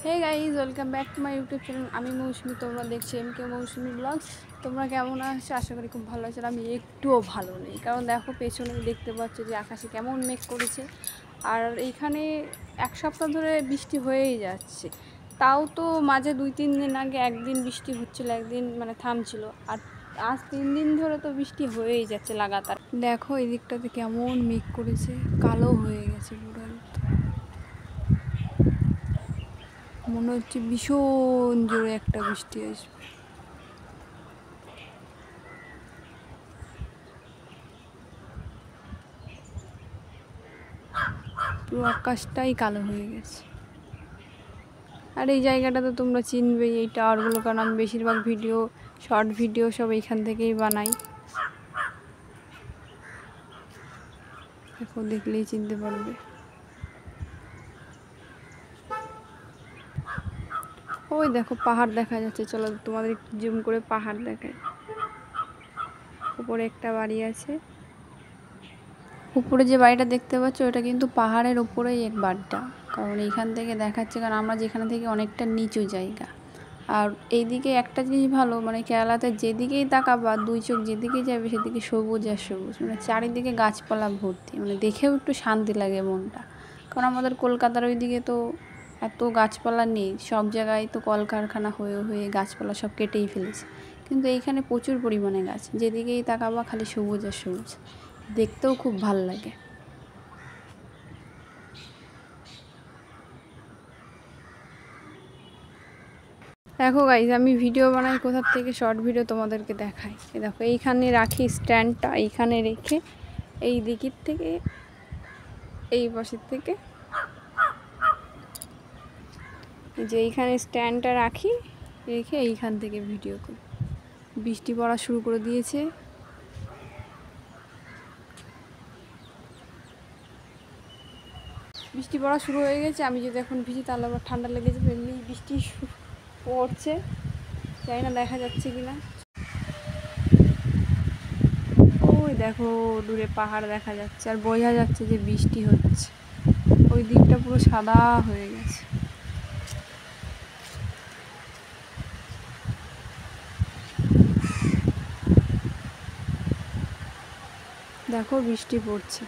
Hey guys, welcome back to my YouTube channel. আমি মৌসুমি, তোমরা দেখছি MK মৌসুমি ব্লগস। তোমরা কেমন আছো? আশা করি খুব ভালো আছো। আমি একটুও ভালো নেই, কারণ দেখো পেছনে দেখতে পাচ্ছ যে আকাশে কেমন মেঘ করেছে। আর এইখানে এক সপ্তাহ ধরে বৃষ্টি হয়েই যাচ্ছে। তাও তো মাঝে 2-3 দিন আগে একদিন বৃষ্টি হচ্ছিলো, একদিন মানে থামছিল। আর আজ 3 দিন ধরে তো বৃষ্টি হয়েই যাচ্ছে লাগাতার। দেখো এই দিকটাতে কেমন মেঘ করেছে, কালো হয়ে গেছে পুরো একদম। মনে হচ্ছে ভীষণ জোরে একটা বৃষ্টি আসবে। পুরো আকাশটাই কালো হয়ে গেছে। আর এই জায়গাটা তো তোমরা চিনবেই, এই টাওয়ারগুলো, কারণ আমি বেশিরভাগ ভিডিও, শর্ট ভিডিও সব এইখান থেকেই বানাই। দেখো, দেখলেই চিনতে পারবে। ওই দেখো পাহাড় দেখা যাচ্ছে, চলো তোমাদের একটু জুম করে পাহাড় দেখাই। উপরে একটা বাড়ি আছে, উপরে যে বাড়িটা দেখতে পাচ্ছ ওটা কিন্তু পাহাড়ের উপরেই এক বাড়িটা, কারণ এইখান থেকে দেখাচ্ছে, কারণ আমরা যেখানে থেকে অনেকটা নিচু জায়গা। আর এইদিকে একটা জিনিস ভালো, মানে কেরালাতে যেদিকেই তাকাবা, 2 চোখ যেদিকে যাবে সেদিকে সবুজ আর সবুজ, মানে চারিদিকে গাছপালা ভর্তি, মানে দেখেও একটু শান্তি লাগে মনটা। কারণ আমাদের কলকাতার ওইদিকে তো এত গাছপালা নেই, সব জায়গায় তো কলকারখানা হয়ে হয়ে গাছপালা সব কেটেই ফেলেছে। কিন্তু এইখানে প্রচুর পরিমাণে গাছ, যেদিকেই তাকাবা খালি সবুজ আর সবুজ, দেখতেও খুব ভাল লাগে। দেখো গাইজ, আমি ভিডিও বানাই কোথার থেকে, শর্ট ভিডিও তোমাদেরকে দেখাই। দেখো এইখানে রাখি স্ট্যান্ডটা, এইখানে রেখে এই দিকের থেকে, এই পাশের থেকে, যে এইখানে স্ট্যান্ডটা রাখি, রেখে এইখান থেকে ভিডিও করি। বৃষ্টি পড়া শুরু করে দিয়েছে। বৃষ্টি পড়া শুরু হয়ে গেছে। আমি যদি এখন ভিজি তাহলে আবার ঠান্ডা লেগে যাবে। এমনি বৃষ্টি পড়ছে, জানি না দেখা যাচ্ছে কিনা। ওই দেখো দূরে পাহাড় দেখা যাচ্ছে, আর বোঝা যাচ্ছে যে বৃষ্টি হচ্ছে। ওই দিকটা পুরো সাদা হয়ে গেছে। দেখো বৃষ্টি পড়ছে।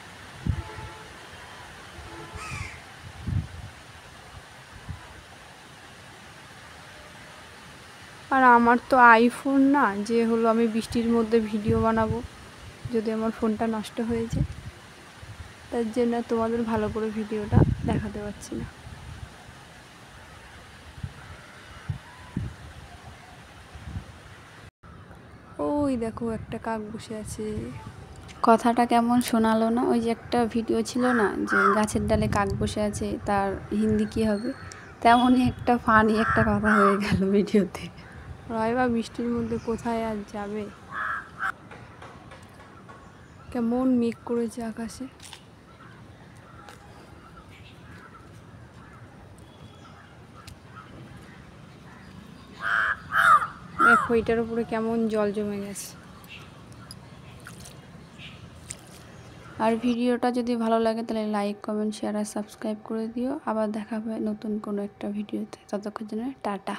আর আমার তো আইফোন না, যে হলো আমি বৃষ্টির মধ্যে ভিডিও বানাবো, যদি আমার ফোনটা নষ্ট হয়ে যায়, তার জন্য তোমাদের ভালো করে ভিডিওটা দেখাতে পারছি না। ওই দেখো একটা কাক বসে আছে। কথাটা কেমন শোনালো না? ওই যে একটা ভিডিও ছিল না, যে গাছের ডালে কাক বসে আছে, তার হিন্দি কী হবে, তেমনই একটা ফানি একটা কথা হয়ে গেল ভিডিওতে। রাইবা বৃষ্টির মধ্যে কোথায় আর যাবে। কেমন মেঘ করেছে আকাশে। দেখো এটার উপরে কেমন জল জমে গেছে। আর ভিডিওটা যদি ভালো লাগে তাহলে লাইক, কমেন্ট, শেয়ার আর সাবস্ক্রাইব করে দিও। আবার দেখা হবে নতুন কোনো একটা ভিডিওতে। ততক্ষণ জন্য টাটা।